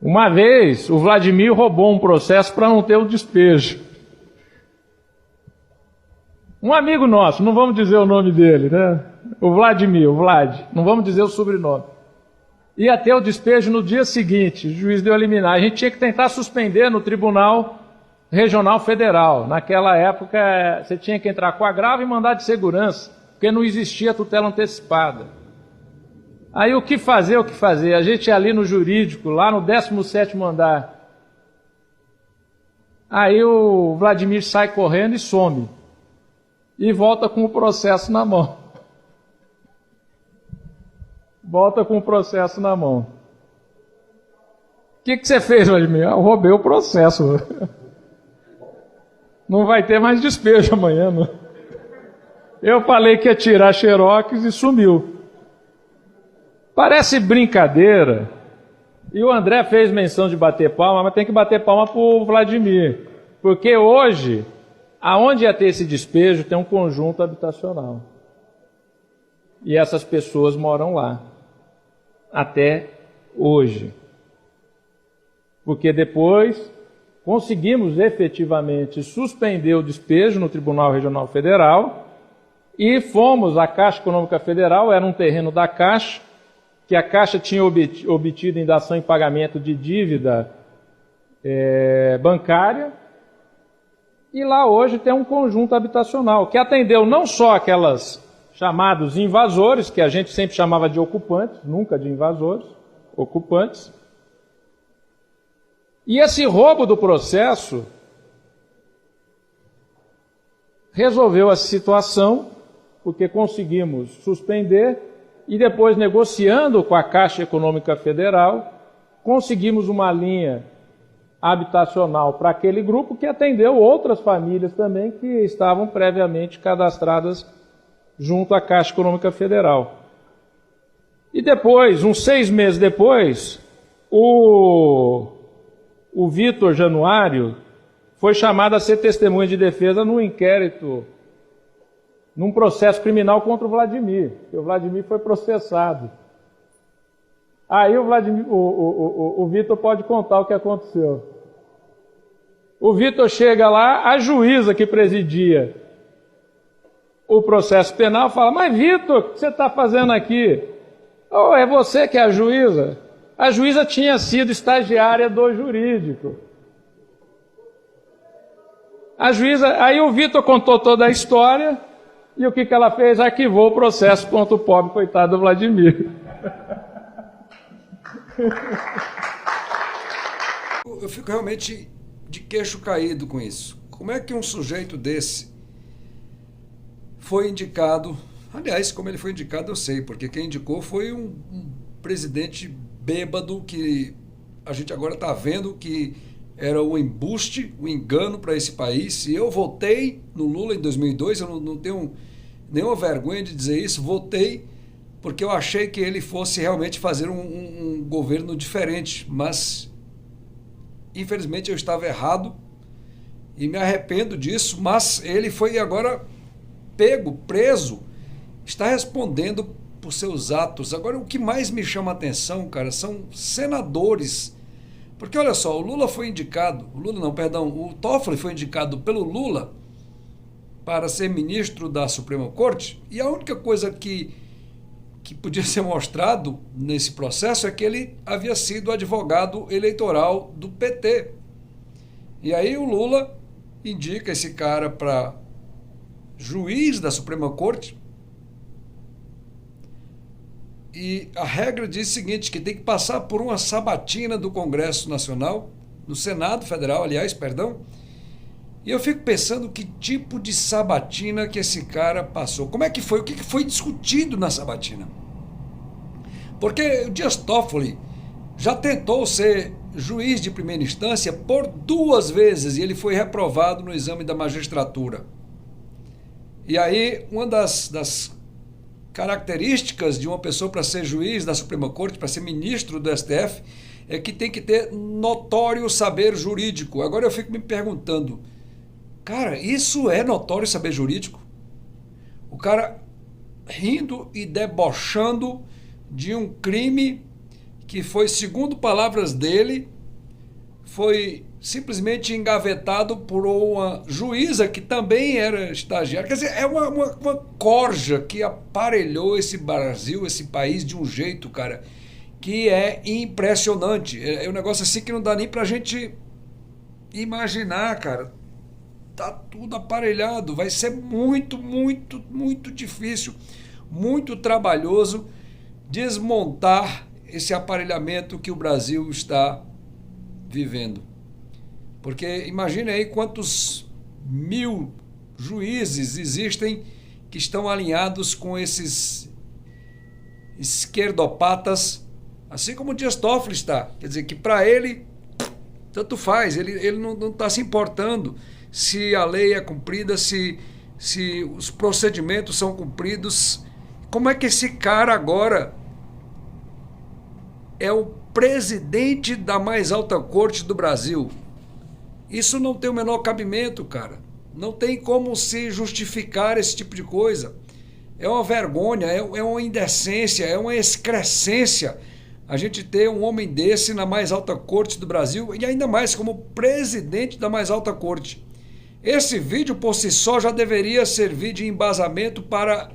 Uma vez, o Vladimir roubou um processo para não ter o despejo. Um amigo nosso, não vamos dizer o nome dele, né? O Vladimir, o Vlad, não vamos dizer o sobrenome. Ia ter o despejo no dia seguinte, o juiz deu a liminar. A gente tinha que tentar suspender no Tribunal Regional Federal. Naquela época, você tinha que entrar com agravo e mandado de segurança, porque não existia tutela antecipada. Aí o que fazer? A gente ia ali no jurídico, lá no 17º andar. Aí o Vladimir sai correndo e some. E volta com o processo na mão. Volta com o processo na mão. O que você fez, Vladimir? Eu roubei o processo. Não vai ter mais despejo amanhã. Não. Eu falei que ia tirar xerox e sumiu. Parece brincadeira. E o André fez menção de bater palma, mas tem que bater palma para o Vladimir. Porque hoje, aonde ia ter esse despejo, tem um conjunto habitacional. E essas pessoas moram lá. Até hoje. Porque depois conseguimos efetivamente suspender o despejo no Tribunal Regional Federal e fomos à Caixa Econômica Federal, era um terreno da Caixa, que a Caixa tinha obtido em dação em pagamento de dívida bancária, e lá hoje tem um conjunto habitacional, que atendeu não só aquelas chamados invasores, que a gente sempre chamava de ocupantes, nunca de invasores, ocupantes. E esse roubo do processo resolveu a situação, porque conseguimos suspender e depois, negociando com a Caixa Econômica Federal, conseguimos uma linha habitacional para aquele grupo que atendeu outras famílias também que estavam previamente cadastradas junto à Caixa Econômica Federal. E depois, uns 6 meses depois, o Vitor Januário foi chamado a ser testemunha de defesa num inquérito, num processo criminal contra o Vladimir, porque o Vladimir foi processado. Aí o Vitor pode contar o que aconteceu. O Vitor chega lá, a juíza que presidia o processo penal fala: mas Vitor, o que você está fazendo aqui? Oh, é você que é a juíza? A juíza tinha sido estagiária do jurídico. A juíza, aí o Vitor contou toda a história, e o que ela fez? Arquivou o processo contra o pobre coitado do Vladimir. Eu fico realmente de queixo caído com isso. Como é que um sujeito desse foi indicado? Aliás, como ele foi indicado eu sei, porque quem indicou foi um presidente bêbado que a gente agora está vendo que era o embuste, o engano para esse país. E eu votei no Lula em 2002, eu não tenho nenhuma vergonha de dizer isso, votei porque eu achei que ele fosse realmente fazer um governo diferente, mas infelizmente eu estava errado e me arrependo disso, mas ele foi agora pego, preso, está respondendo por seus atos. Agora, o que mais me chama a atenção, cara, são senadores. Porque, olha só, o Lula foi indicado, o Toffoli foi indicado pelo Lula para ser ministro da Suprema Corte, e a única coisa que podia ser mostrado nesse processo é que ele havia sido advogado eleitoral do PT. E aí o Lula indica esse cara para juiz da Suprema Corte, e a regra diz o seguinte, que tem que passar por uma sabatina do Congresso Nacional, do Senado Federal, aliás, perdão, e eu fico pensando que tipo de sabatina que esse cara passou. Como é que foi? O que foi discutido na sabatina? Porque o Dias Toffoli já tentou ser juiz de primeira instância por 2 vezes e ele foi reprovado no exame da magistratura. E aí, uma das características de uma pessoa para ser juiz da Suprema Corte, para ser ministro do STF, é que tem que ter notório saber jurídico. Agora eu fico me perguntando, cara, isso é notório saber jurídico? O cara rindo e debochando de um crime que foi, segundo palavras dele, foi simplesmente engavetado por uma juíza que também era estagiária. Quer dizer, é uma corja que aparelhou esse Brasil, esse país, de um jeito, cara, que é impressionante. É um negócio assim que não dá nem pra gente imaginar, cara. Tá tudo aparelhado. Vai ser muito, muito, muito difícil, muito trabalhoso desmontar esse aparelhamento que o Brasil está vivendo. Porque imagine aí quantos mil juízes existem que estão alinhados com esses esquerdopatas, assim como o Dias Toffoli está. Quer dizer que para ele, tanto faz, ele não está se importando se a lei é cumprida, se os procedimentos são cumpridos. Como é que esse cara agora é o presidente da mais alta corte do Brasil? Isso não tem o menor cabimento, cara. Não tem como se justificar esse tipo de coisa. É uma vergonha, é uma indecência, é uma excrescência a gente ter um homem desse na mais alta corte do Brasil, e ainda mais como presidente da mais alta corte. Esse vídeo por si só já deveria servir de embasamento para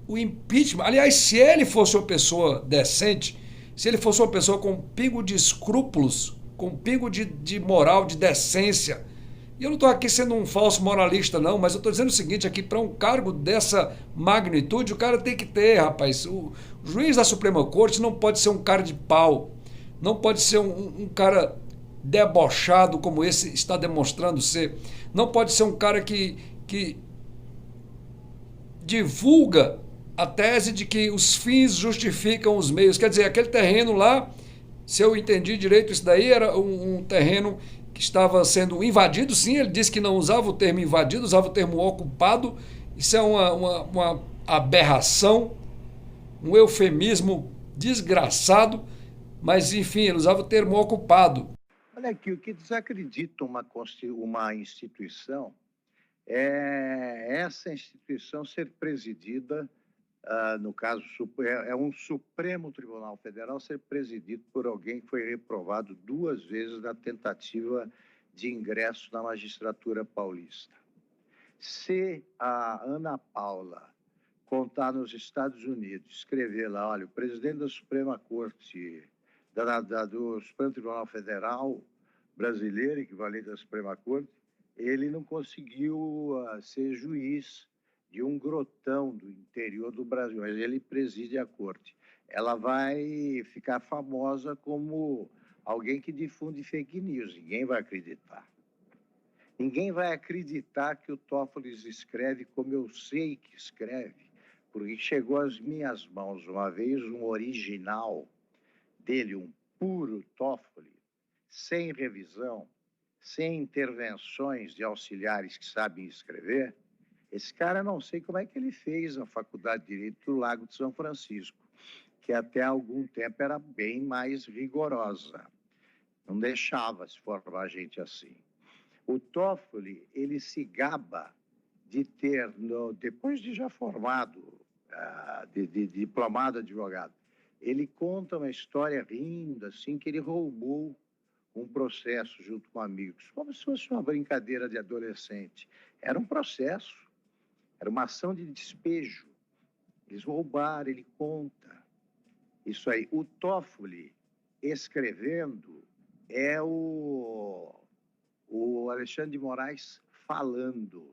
o impeachment. Aliás, se ele fosse uma pessoa decente, se ele fosse uma pessoa com um pingo de escrúpulos, com um pingo de moral, de decência, e eu não estou aqui sendo um falso moralista não, mas eu estou dizendo o seguinte aqui, para um cargo dessa magnitude, o cara tem que ter, rapaz, o juiz da Suprema Corte não pode ser um cara de pau, não pode ser um cara debochado como esse está demonstrando ser, não pode ser um cara que divulga a tese de que os fins justificam os meios. Quer dizer, aquele terreno lá, se eu entendi direito, isso daí era um terreno que estava sendo invadido. Sim, ele disse que não usava o termo invadido, usava o termo ocupado. Isso é uma aberração, um eufemismo desgraçado, mas enfim, ele usava o termo ocupado. Olha aqui, o que desacredita uma instituição é essa instituição ser presidida, no caso, é um Supremo Tribunal Federal ser presidido por alguém que foi reprovado 2 vezes na tentativa de ingresso na magistratura paulista. Se a Ana Paula contar nos Estados Unidos, escrever lá, olha, o presidente da Suprema Corte, do Supremo Tribunal Federal brasileiro, equivalente da Suprema Corte, ele não conseguiu ser juiz de um grotão do interior do Brasil, mas ele preside a corte. Ela vai ficar famosa como alguém que difunde fake news. Ninguém vai acreditar. Ninguém vai acreditar que o Toffoli escreve como eu sei que escreve, porque chegou às minhas mãos uma vez um original dele, um puro Toffoli, sem revisão, sem intervenções de auxiliares que sabem escrever. Esse cara, não sei como é que ele fez a Faculdade de Direito do Lago de São Francisco, que até algum tempo era bem mais rigorosa. Não deixava se formar gente assim. O Toffoli, ele se gaba de ter, depois de já formado, de diplomado advogado, ele conta uma história rindo, assim, que ele roubou um processo junto com amigos, como se fosse uma brincadeira de adolescente. Era um processo, era uma ação de despejo. Eles roubaram, ele conta. Isso aí. O Toffoli, escrevendo, é o Alexandre de Moraes falando.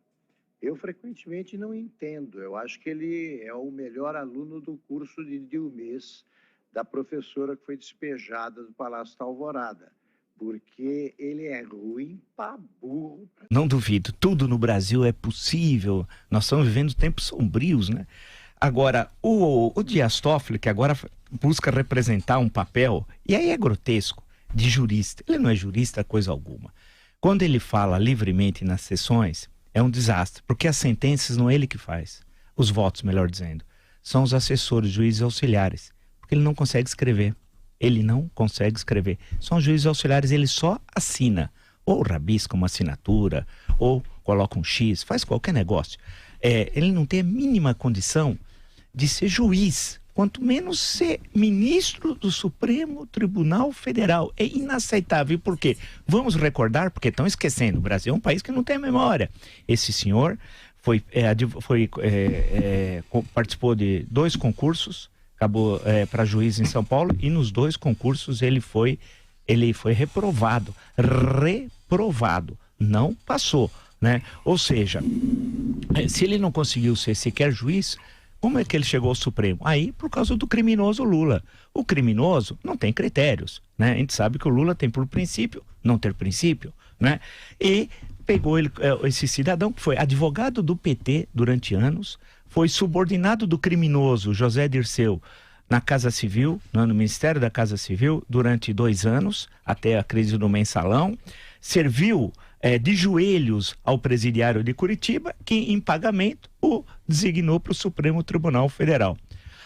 Eu, frequentemente, não entendo. Eu acho que ele é o melhor aluno do curso de um mês da professora que foi despejada do Palácio da Alvorada, porque ele é ruim pra burro. Não duvido, tudo no Brasil é possível. Nós estamos vivendo tempos sombrios, né? Agora, o Dias Toffoli, que agora busca representar um papel, e aí é grotesco, de jurista. Ele não é jurista coisa alguma. Quando ele fala livremente nas sessões, é um desastre, porque as sentenças não é ele que faz. Os votos, melhor dizendo, são os assessores, juízes auxiliares, porque ele não consegue escrever. Ele não consegue escrever. São juízes auxiliares, ele só assina. Ou rabisca uma assinatura, ou coloca um X, faz qualquer negócio. Ele não tem a mínima condição de ser juiz. quanto menos ser ministro do Supremo Tribunal Federal. É inaceitável. Por quê? Vamos recordar, porque estão esquecendo, o Brasil é um país que não tem memória. Esse senhor participou de 2 concursos, acabou para juiz em São Paulo, e nos 2 concursos ele foi reprovado, não passou, né? Ou seja, se ele não conseguiu ser sequer juiz, como é que ele chegou ao Supremo? Aí, por causa do criminoso Lula. O criminoso não tem critérios, né? A gente sabe que o Lula tem por princípio não ter princípio, né? E pegou esse cidadão que foi advogado do PT durante anos, foi subordinado do criminoso José Dirceu na Casa Civil, no Ministério da Casa Civil, durante 2 anos, até a crise do Mensalão, serviu de joelhos ao presidiário de Curitiba, que em pagamento o designou para o Supremo Tribunal Federal.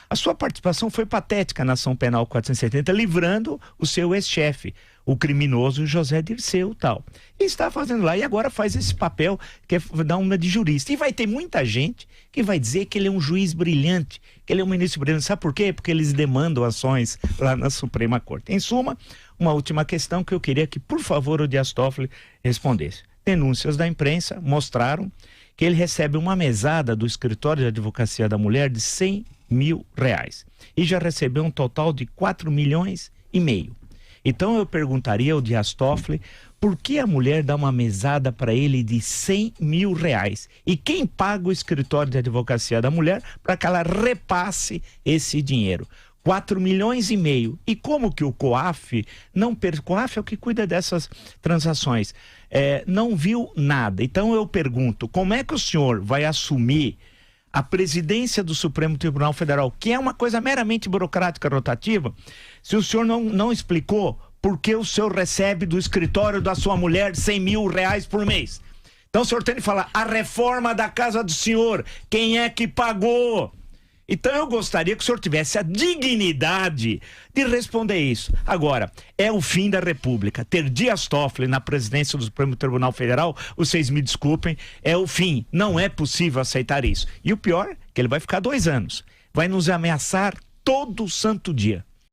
A sua participação foi patética na ação penal 470, livrando o seu ex-chefe, o criminoso José Dirceu, tal. E está fazendo lá, e agora faz esse papel, que é dar uma de jurista. E vai ter muita gente que vai dizer que ele é um juiz brilhante, que ele é um ministro brilhante. Sabe por quê? Porque eles demandam ações lá na Suprema Corte. Em suma, uma última questão que eu queria que, por favor, o Dias Toffoli respondesse. Denúncias da imprensa mostraram que ele recebe uma mesada do Escritório de Advocacia da Mulher de R$100 mil e já recebeu um total de 4,5 milhões. Então eu perguntaria ao Dias Toffoli por que a mulher dá uma mesada para ele de R$100 mil e quem paga o Escritório de Advocacia da Mulher para que ela repasse esse dinheiro. 4,5 milhões. E como que o COAF COAF é o que cuida dessas transações, não viu nada. Então eu pergunto, como é que o senhor vai assumir a presidência do Supremo Tribunal Federal, que é uma coisa meramente burocrática rotativa, se o senhor não explicou por que o senhor recebe do escritório da sua mulher R$100 mil por mês? Então o senhor tem que falar, a reforma da casa do senhor, quem é que pagou? Então eu gostaria que o senhor tivesse a dignidade de responder isso. Agora, é o fim da República. Ter Dias Toffoli na presidência do Supremo Tribunal Federal, vocês me desculpem, é o fim. Não é possível aceitar isso. E o pior, que ele vai ficar 2 anos. Vai nos ameaçar todo santo dia.